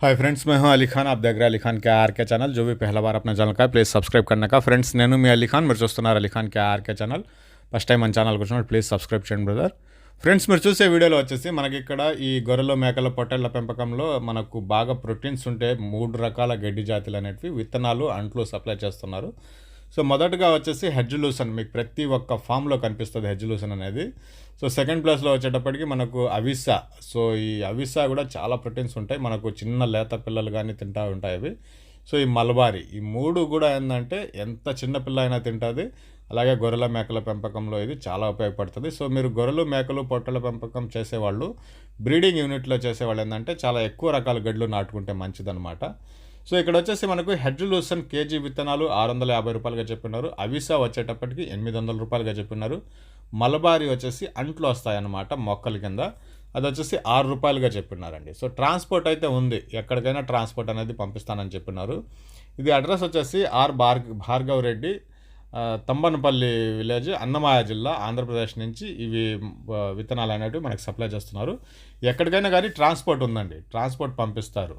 Hi friends, मैं हूं अली खान। आप देख रहे हैं अली खान के आर के ఛానల్। जो भी पहला बार अपना ఛానల్ का ప్లీజ్ సబ్స్క్రైబ్ करने का ఫ్రెండ్స్, నేను మీ అలీ ఖాన్, మీరు చూస్తున్నారు అలీ ఖాన్ కే ఆర్కే ఛానల్। ఫస్ట్ టైం మన ఛానల్కి వచ్చినప్పుడు ప్లీజ్ సబ్స్క్రైబ్ చేయండి బ్రదర్। ఫ్రెండ్స్, మీరు చూసే వీడియోలో వచ్చేసి మనకి ఇక్కడ ఈ గొర్రెలు మేకల పొట్టేళ్ల పెంపకంలో మనకు బాగా ప్రోటీన్స్ ఉంటే 3 రకాల గడ్డి జాతులు అనేటివి విత్తనాలు అంట్లు సప్లై చేస్తున్నారు। సో మొదటగా వచ్చేసి హెడ్జులూసన్, మీకు ప్రతి ఒక్క ఫామ్లో కనిపిస్తుంది హెడ్జులూసన్ అనేది। సో సెకండ్ ప్లేస్లో వచ్చేటప్పటికి మనకు అవిసా। సో ఈ అవిసా కూడా చాలా ప్రోటీన్స్ ఉంటాయి, మనకు చిన్న లేత పిల్లలు కానీ తింటూ ఉంటాయి అవి। సో ఈ మలబారీ, ఈ 3 కూడా ఏంటంటే ఎంత చిన్న పిల్ల అయినా తింటుంది। అలాగే గొర్రెల మేకల పెంపకంలో ఇది చాలా ఉపయోగపడుతుంది। సో మీరు గొర్రెలు మేకలు పొట్టల పెంపకం చేసేవాళ్ళు, బ్రీడింగ్ యూనిట్లో చేసేవాళ్ళు ఏంటంటే చాలా ఎక్కువ రకాల గడ్లు నాటుకుంటే మంచిదన్నమాట। సో ఇక్కడ వచ్చేసి మనకు హెడ్జులూసన్ కేజీ విత్తనాలు 650 రూపాయలుగా చెప్పినారు, అవిసా వచ్చేటప్పటికి 800 రూపాయలుగా చెప్పినారు, మలబారీ వచ్చేసి అంట్లు వస్తాయన్నమాట మొక్కల కింద, అది వచ్చేసి 6 రూపాయలుగా చెప్పినారండి। సో ట్రాన్స్పోర్ట్ అయితే ఉంది, ఎక్కడికైనా ట్రాన్స్పోర్ట్ అనేది పంపిస్తానని చెప్పినారు। ఇది అడ్రస్ వచ్చేసి భార్గవ్ రెడ్డి, తంబనపల్లి విలేజ్, అన్నమయ్య జిల్లా, ఆంధ్రప్రదేశ్ నుంచి ఇవి విత్తనాలు అనేవి మనకు సప్లై చేస్తున్నారు। ఎక్కడికైనా కానీ ట్రాన్స్పోర్ట్ ఉందండి, ట్రాన్స్పోర్ట్ పంపిస్తారు।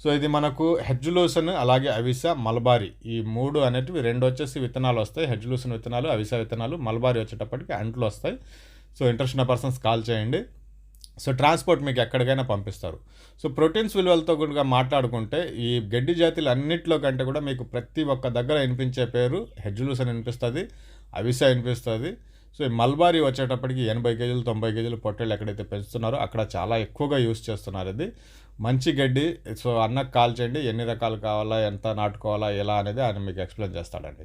సో ఇది మనకు హెడ్జులూసన్, అలాగే అవిసా, మలబారీ, ఈ 3 అనేటివి 2 వచ్చేసి విత్తనాలు వస్తాయి, హెడ్జులూసన్ విత్తనాలు, అవిసా విత్తనాలు, మలబారీ వచ్చేటప్పటికి అంట్లు వస్తాయి। సో ఇంట్రెస్ట్ ఉన్న పర్సన్స్ కాల్ చేయండి। సో ట్రాన్స్పోర్ట్ మీకు ఎక్కడికైనా పంపిస్తారు। సో ప్రోటీన్స్ విలువలతో కూడా మాట్లాడుకుంటే ఈ గడ్డి జాతులు అన్నింటిలో కంటే కూడా మీకు ప్రతి ఒక్క దగ్గర వినిపించే పేరు హెడ్జులూసన్ వినిపిస్తుంది, అవిసా వినిపిస్తుంది। సో ఈ మల్బారీ వచ్చేటప్పటికి 80 కేజీలు 90 కేజీలు పొట్టేళ్ళు ఎక్కడైతే పెంచుతున్నారో అక్కడ చాలా ఎక్కువగా యూస్ చేస్తున్నారు ఇది మంచి గడ్డి। సో అన్నకు కాల్ చేయండి, ఎన్ని రకాలు కావాలా, ఎంత నాటుకోవాలా, ఎలా అనేది ఆయన మీకు ఎక్స్ప్లెయిన్ చేస్తాడండి।